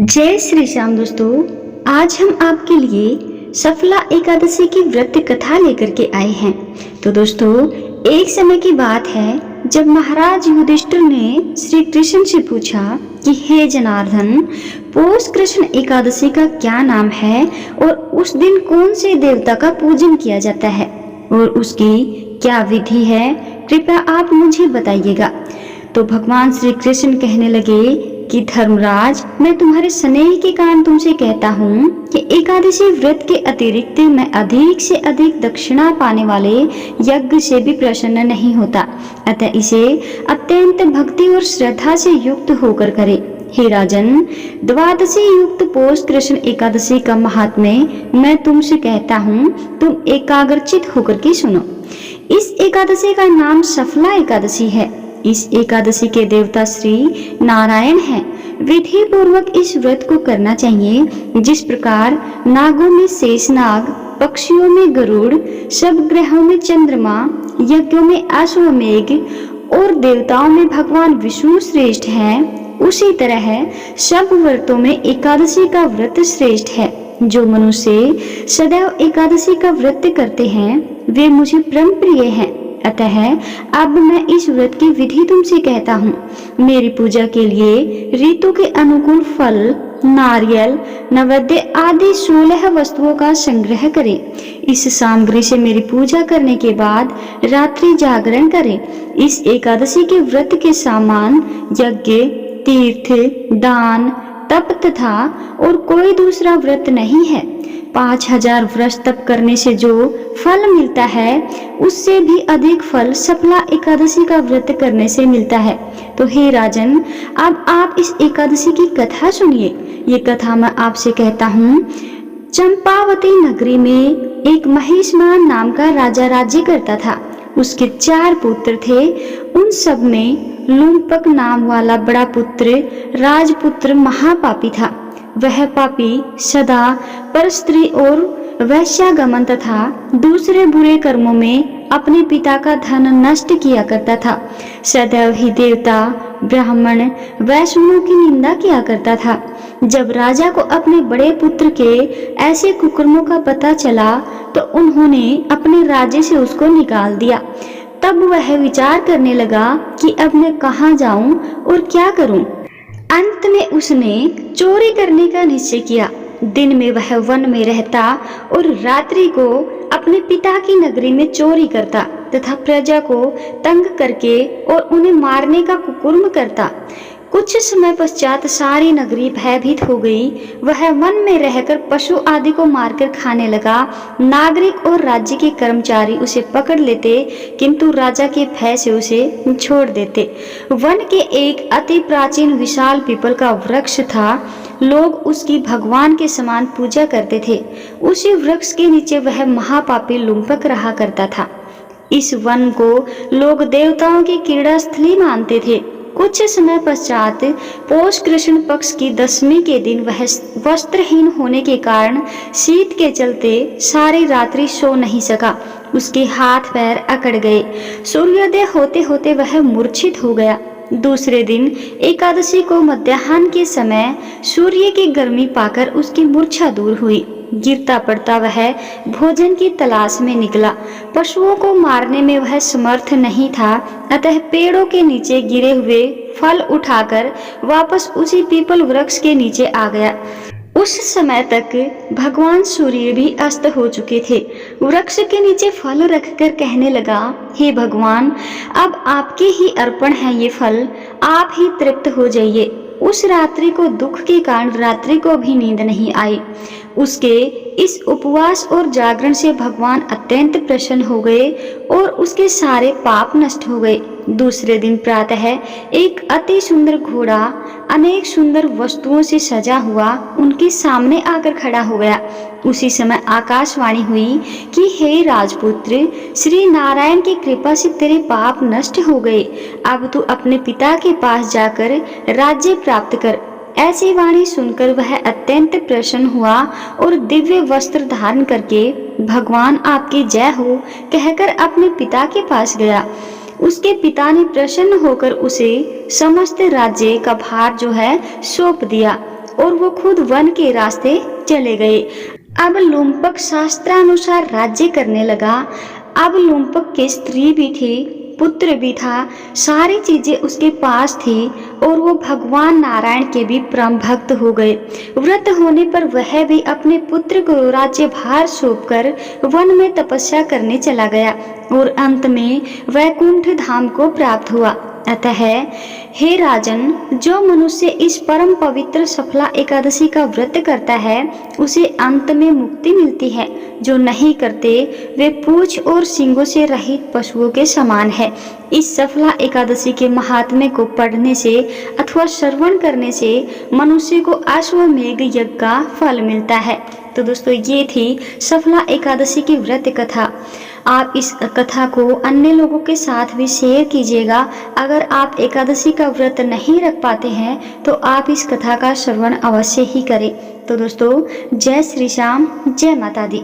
जय श्री श्याम दोस्तों। आज हम आपके लिए सफला एकादशी की व्रत कथा लेकर के आए हैं। तो दोस्तों, एक समय की बात है जब महाराज युधिष्ठिर ने श्री कृष्ण से पूछा कि हे जनार्दन, पौष कृष्ण एकादशी का क्या नाम है और उस दिन कौन से देवता का पूजन किया जाता है और उसकी क्या विधि है, कृपया आप मुझे बताइएगा। तो भगवान श्री कृष्ण कहने लगे कि धर्मराज, मैं तुम्हारे स्नेह के कारण तुमसे कहता हूँ कि एकादशी व्रत के अतिरिक्त मैं अधिक से अधिक दक्षिणा पाने वाले यज्ञ से भी प्रसन्न नहीं होता, अतः इसे अत्यंत भक्ति और श्रद्धा से युक्त होकर करे। हे राजन, द्वादशी युक्त पौष कृष्ण एकादशी का महात्म्य मैं तुमसे कहता हूँ, तुम एकाग्रचित होकर के सुनो। इस एकादशी का नाम सफला एकादशी है। इस एकादशी के देवता श्री नारायण हैं। विधि पूर्वक इस व्रत को करना चाहिए। जिस प्रकार नागों में शेषनाग, पक्षियों में गरुड़, सब ग्रहों में चंद्रमा, यज्ञों में अश्वमेघ और देवताओं में भगवान विष्णु श्रेष्ठ हैं, उसी तरह सब व्रतों में एकादशी का व्रत श्रेष्ठ है। जो मनुष्य सदैव एकादशी का व्रत करते हैं वे मुझे परम प्रिय हैं। अतः अब मैं इस व्रत की विधि तुमसे कहता हूँ। मेरी पूजा के लिए ऋतु के अनुकूल फल, नारियल, नैवेद्य आदि 16 वस्तुओं का संग्रह करें। इस सामग्री से मेरी पूजा करने के बाद रात्रि जागरण करें। इस एकादशी के व्रत के सामान यज्ञ, तीर्थ, दान, तप तथा और कोई दूसरा व्रत नहीं है। 5000 वर्ष तप करने से जो फल मिलता है उससे भी अधिक फल सफला एकादशी का व्रत करने से मिलता है। तो हे राजन, अब आप इस एकादशी की कथा सुनिए। ये कथा मैं आपसे कहता हूँ। चंपावती नगरी में एक महिष्मान नाम का राजा राज्य करता था। उसके 4 पुत्र थे। उन सब में लुम्पक नाम वाला बड़ा पुत्र राजपुत्र महापापी था। वह पापी सदा परस्त्री और वैश्यागमन तथा दूसरे बुरे कर्मों में अपने पिता का धन नष्ट किया करता था। सदैव ही देवता, ब्राह्मण, वैष्णवों की निंदा किया करता था। जब राजा को अपने बड़े पुत्र के ऐसे कुकर्मों का पता चला तो उन्होंने अपने राज्य से उसको निकाल दिया। तब वह विचार करने लगा कि अब मैं कहाँ जाऊं और क्या करूं। अंत में उसने चोरी करने का निश्चय किया। दिन में वह वन में रहता और रात्रि को अपने पिता की नगरी में चोरी करता तथा प्रजा को तंग करके और उन्हें मारने का कुकर्म करता। कुछ समय पश्चात सारी नगरी भयभीत हो गई। वह वन में रहकर पशु आदि को मारकर खाने लगा। नागरिक और राज्य के कर्मचारी उसे पकड़ लेते, किंतु राजा के भय से उसे छोड़ देते। वन के एक अति प्राचीन विशाल पीपल का वृक्ष था। लोग उसकी भगवान के समान पूजा करते थे। उसी वृक्ष के नीचे वह महापापी लुम्पक रहा करता था। इस वन को लोग देवताओं की क्रीड़ा स्थली मानते थे। कुछ समय पश्चात पौष कृष्ण पक्ष की 10वीं के दिन वह वस्त्रहीन होने के कारण शीत के चलते सारी रात्रि सो नहीं सका। उसके हाथ पैर अकड़ गए। सूर्योदय होते होते वह मूर्छित हो गया। दूसरे दिन एकादशी को मध्याह्न के समय सूर्य की गर्मी पाकर उसकी मूर्छा दूर हुई। गिरता पड़ता वह भोजन की तलाश में निकला। पशुओं को मारने में वह समर्थ नहीं था, अतः पेड़ों के नीचे गिरे हुए फल उठाकर वापस उसी पीपल वृक्ष के नीचे आ गया। उस समय तक भगवान सूर्य भी अस्त हो चुके थे। वृक्ष के नीचे फल रखकर कहने लगा, हे भगवान, अब आपके ही अर्पण है ये फल, आप ही तृप्त हो जाइए। उस रात्रि को दुख के कारण रात्रि को भी नींद नहीं आई। उसके इस उपवास और जागरण से भगवान अत्यंत प्रसन्न हो गए और उसके सारे पाप नष्ट हो गए। दूसरे दिन प्रातः एक अति सुंदर घोड़ा अनेक सुंदर वस्तुओं से सजा हुआ उनके सामने आकर खड़ा हो गया। उसी समय आकाशवाणी हुई कि हे राजपुत्र, श्री नारायण की कृपा से तेरे पाप नष्ट हो गए। अब तू अपने पिता के पास जाकर राज्य प्राप्त कर। ऐसी वाणी सुनकर वह अत्यंत प्रसन्न हुआ और दिव्य वस्त्र धारण करके भगवान आपकी जय हो कहकर अपने पिता के पास गया। उसके पिता ने प्रसन्न होकर उसे समस्त राज्य का भार जो है सौंप दिया। और वो खुद वन के रास्ते चले गए। अब लुम्पक शास्त्रानुसार राज्य करने लगा। अब लुम्पक के स्त्री भी थी, पुत्र भी था, सारी चीजें उसके पास थी और वो भगवान नारायण के भी परम भक्त हो गए। व्रत होने पर वह भी अपने पुत्र को राज्य भार सौंपकर वन में तपस्या करने चला गया और अंत में वैकुंठ धाम को प्राप्त हुआ। अतः हे राजन, जो मनुष्य इस परम पवित्र सफला एकादशी का व्रत करता है उसे अंत में मुक्ति मिलती है। जो नहीं करते वे पूंछ और सींगों से रहित पशुओं के समान है। इस सफला एकादशी के महात्म्य को पढ़ने से अथवा श्रवण करने से मनुष्य को अश्वमेघ यज्ञ का फल मिलता है। तो दोस्तों, ये थी सफला एकादशी की व्रत कथा। आप इस कथा को अन्य लोगों के साथ भी शेयर कीजिएगा। अगर आप एकादशी का व्रत नहीं रख पाते हैं तो आप इस कथा का श्रवण अवश्य ही करें। तो दोस्तों, जय श्री श्याम, जय माता दी।